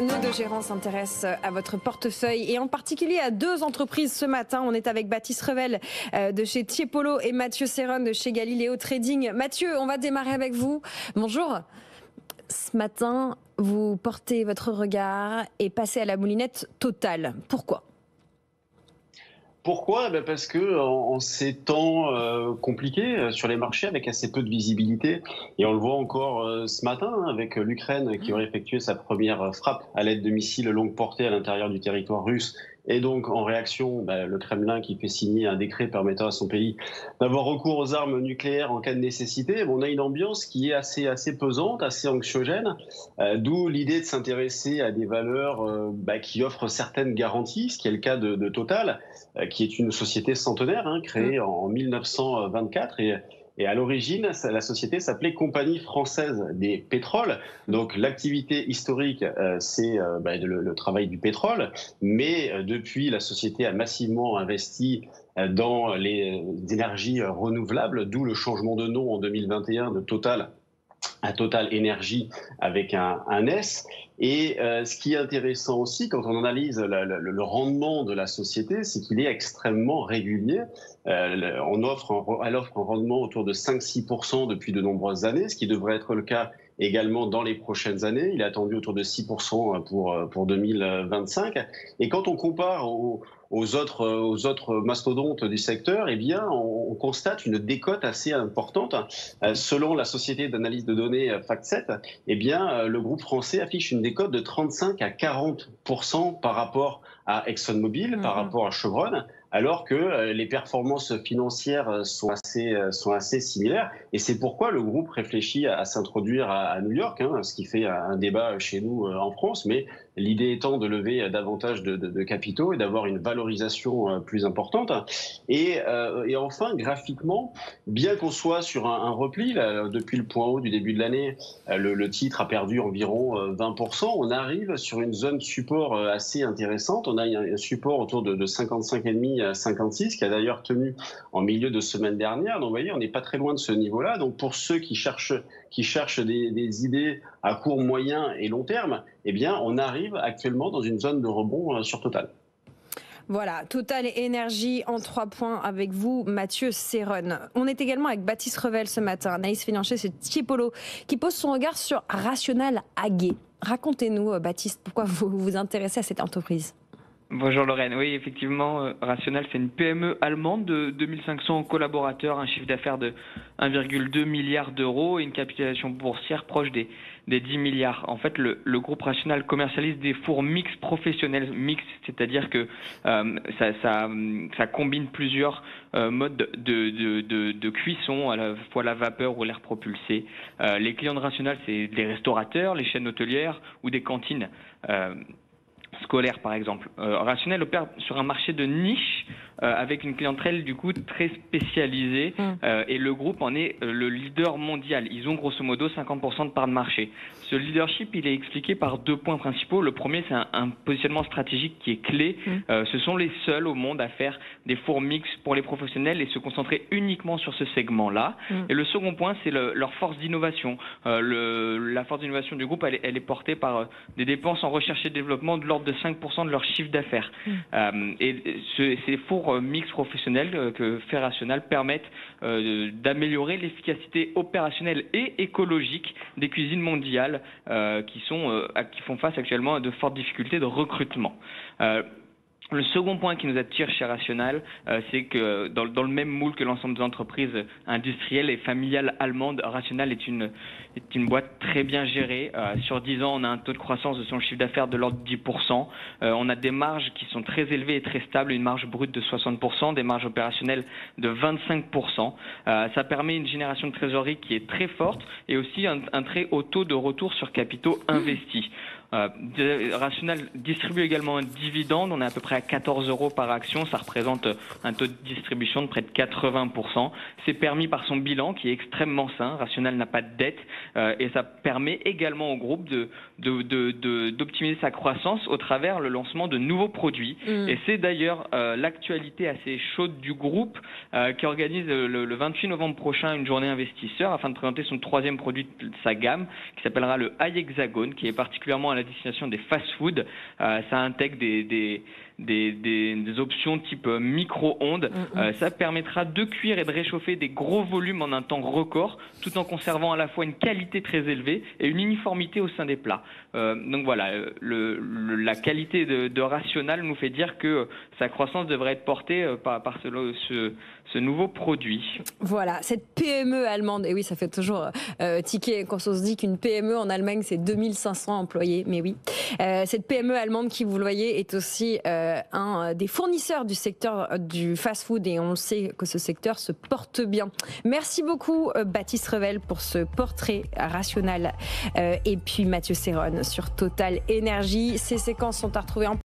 Nos deux gérants s'intéressent à votre portefeuille et en particulier à deux entreprises ce matin. On est avec Baptiste Revel de chez Tiepolo et Mathieu Serron de chez Galileo Trading. Mathieu, on va démarrer avec vous. Bonjour. Ce matin, vous portez votre regard et passez à la moulinette Total. Pourquoi ? Pourquoi ? Parce que en ces temps compliqués sur les marchés, avec assez peu de visibilité, et on le voit encore ce matin avec l'Ukraine qui aurait effectué sa première frappe à l'aide de missiles longue portée à l'intérieur du territoire russe. Et donc, en réaction, le Kremlin qui fait signer un décret permettant à son pays d'avoir recours aux armes nucléaires en cas de nécessité. On a une ambiance qui est assez pesante, assez anxiogène, d'où l'idée de s'intéresser à des valeurs qui offrent certaines garanties, ce qui est le cas de Total, qui est une société centenaire, créée en 1924 et à l'origine, la société s'appelait Compagnie française des pétroles. Donc l'activité historique, c'est le travail du pétrole. Mais depuis, la société a massivement investi dans les énergies renouvelables, d'où le changement de nom en 2021 de Total à Total Énergie avec un S. Et ce qui est intéressant aussi, quand on analyse le rendement de la société, c'est qu'il est extrêmement régulier. Elle offre un rendement autour de 5-6% depuis de nombreuses années, ce qui devrait être le cas également dans les prochaines années. Il est attendu autour de 6% pour 2025. Et quand on compare aux autres mastodontes du secteur, eh bien, on constate une décote assez importante. Selon la société d'analyse de données FactSet, eh bien, le groupe français affiche une décote de 35 à 40% par rapport à ExxonMobil, par rapport à Chevron, alors que les performances financières sont assez similaires. Et c'est pourquoi le groupe réfléchit à s'introduire à New York, ce qui fait un débat chez nous en France, mais l'idée étant de lever davantage de capitaux et d'avoir une valorisation plus importante. Et enfin, graphiquement, bien qu'on soit sur un repli, là, depuis le point haut du début de l'année, le titre a perdu environ 20%. On arrive sur une zone support assez intéressante. On a un support autour de 55,5 à 56, qui a d'ailleurs tenu en milieu de semaine dernière. Donc vous voyez, on n'est pas très loin de ce niveau-là. Donc pour ceux qui cherchent des idées à court, moyen et long terme, eh bien, on arrive actuellement dans une zone de rebond sur Total. Voilà, Total Énergie en 3 points avec vous, Mathieu Serron. On est également avec Baptiste Revel ce matin, analyste financier chez Tiepolo, qui pose son regard sur Rational AG. Racontez-nous, Baptiste, pourquoi vous vous intéressez à cette entreprise ? Bonjour Lorraine, oui effectivement Rational c'est une PME allemande de 2500 collaborateurs, un chiffre d'affaires de 1,2 milliard d'euros et une capitalisation boursière proche des 10 milliards. En fait le groupe Rational commercialise des fours mixtes professionnels, mixtes, c'est-à-dire que ça combine plusieurs modes de cuisson, à la fois la vapeur ou l'air propulsé. Les clients de Rational c'est des restaurateurs, les chaînes hôtelières ou des cantines scolaire par exemple. Rational opère sur un marché de niche avec une clientèle du coup très spécialisée et le groupe en est le leader mondial. Ils ont grosso modo 50% de part de marché. Ce leadership, il est expliqué par 2 points principaux. Le premier, c'est un positionnement stratégique qui est clé. Ce sont les seuls au monde à faire des fours mixtes pour les professionnels et se concentrer uniquement sur ce segment-là. Et le second point, c'est leur force d'innovation. La force d'innovation du groupe, elle est portée par des dépenses en recherche et développement de l'ordre de 5% de leur chiffre d'affaires. Et ces fours mixtes professionnels que fait Rational permettent d'améliorer l'efficacité opérationnelle et écologique des cuisines mondiales qui font face actuellement à de fortes difficultés de recrutement. Le second point qui nous attire chez Rational, c'est que dans le même moule que l'ensemble des entreprises industrielles et familiales allemandes, Rational est une boîte très bien gérée. Sur 10 ans, on a un taux de croissance de son chiffre d'affaires de l'ordre de 10%. On a des marges qui sont très élevées et très stables, une marge brute de 60%, des marges opérationnelles de 25%. Ça permet une génération de trésorerie qui est très forte et aussi un très haut taux de retour sur capitaux investis. Rational distribue également un dividende, on est à peu près à 14 € par action. Ça représente un taux de distribution de près de 80%. C'est permis par son bilan qui est extrêmement sain. Rational n'a pas de dette et ça permet également au groupe d'optimiser sa croissance au travers le lancement de nouveaux produits. Et c'est d'ailleurs l'actualité assez chaude du groupe qui organise le 28 novembre prochain une journée investisseur afin de présenter son 3e produit de sa gamme qui s'appellera le High Hexagone, qui est particulièrement à la destination des fast-food. Ça intègre des options type micro-ondes. Ça permettra de cuire et de réchauffer des gros volumes en un temps record, tout en conservant à la fois une qualité très élevée et une uniformité au sein des plats. Donc voilà, la qualité de Rational nous fait dire que sa croissance devrait être portée par ce nouveau produit. Voilà, cette PME allemande, et oui, ça fait toujours tiquer quand on se dit qu'une PME en Allemagne, c'est 2500 employés, mais oui. Cette PME allemande qui, vous le voyez, est aussi un des fournisseurs du secteur du fast-food et on sait que ce secteur se porte bien. Merci beaucoup Baptiste Revel pour ce portrait Rational et puis Mathieu Serron sur Total Énergie. Ces séquences sont à retrouver en